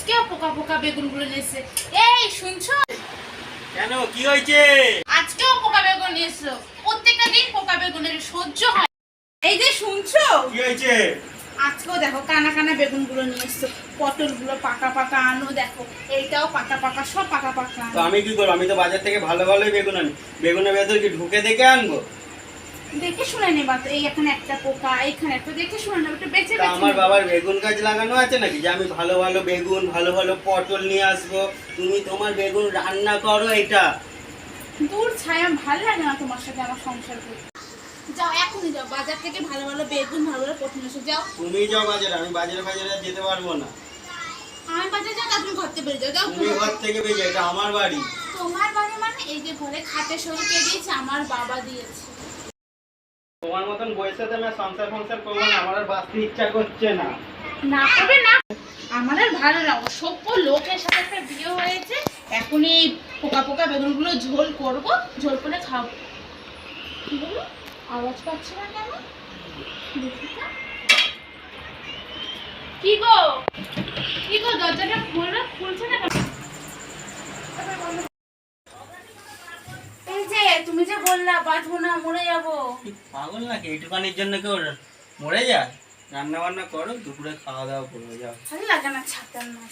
আজকেও পোকা পোকা বেগুনগুলো নিয়েছে। এই শুনছো? কেন, কি হয়েছে? আজকেও পোকা বেগুন নিয়েছো। প্রত্যেকটা দিন পোকা বেগুনের সহ্য হয়। এই যে শুনছো? কি হয়েছে? আজকেও দেখো কানা কানা বেগুনগুলো নিয়ে এসছো। পটলগুলো পাকা পাকা আনো, দেখো এইটাও পাকা পাকা, সব পাকা পাকা। তো আমি কি করবো? আমি তো বাজার থেকে ভালো ভালোই বেগুন আনি। বেগুনের ভেতর কি ঢুকে দেখে আনবো? দেখে শুনে নেবা তো। এই এখানে একটা পোকা, এইখানে একটা, দেখে শুনে নেবা, একটু বেঁচে তা বেঁচে আমার নেবা। বাবার বেগুন গাছ লাগানো আছে নাকি যে আমি ভালো ভালো বেগুন ভালো ভালো পটল নিয়ে আসবো? তুমি তোমার বেগুন রান্না করো এটা। দূর ছায়া, ভালো লাগে না তোমার সাথে আমার সংসার করতে। যাও এখনই যাও, বাজার থেকে ভালো ভালো বেগুন ভালো ভালো পটল এসে যাও। তুমি যাও বাজারে, আমি বাজারে বাজারে যেতে পারবো না। আমি বাজার যাও, তুমি ঘর থেকে বেরিয়ে যাও। যাও তুমি ঘর থেকে বেরিয়ে, এটা আমার বাড়ি। তোমার বাড়ি মানে? এই যে ঘরে খাটে সরু কে দিয়েছে? আমার বাবা দিয়েছে। তোমার মতন বয়সে তো আমি সংসার ফংসার করবো না, আমার আর বাঁচতে ইচ্ছা করছে না। না করবে না, আমার আর ভালো না। সভ্য লোকের সাথে একটা বিয়ে হয়েছে, এখন এই পোকা পোকা বেগুনগুলো ঝোল করব, ঝোল করে খাবো। কি বলো? আওয়াজ পাচ্ছ না কেন? দেখি তো। কি গো, কি গো, দরজাটা খুলছে না কেন? এই যে তুমি যে বললা বাঁচবো না, মরে যাবো। পাগল নাকি? এইটুকানির জন্য কেউ মরে যায়? রান্না বান্না করো, দুপুরে খাওয়া দাওয়া করবো, যাও। ভালো লাগে না ছাতার না।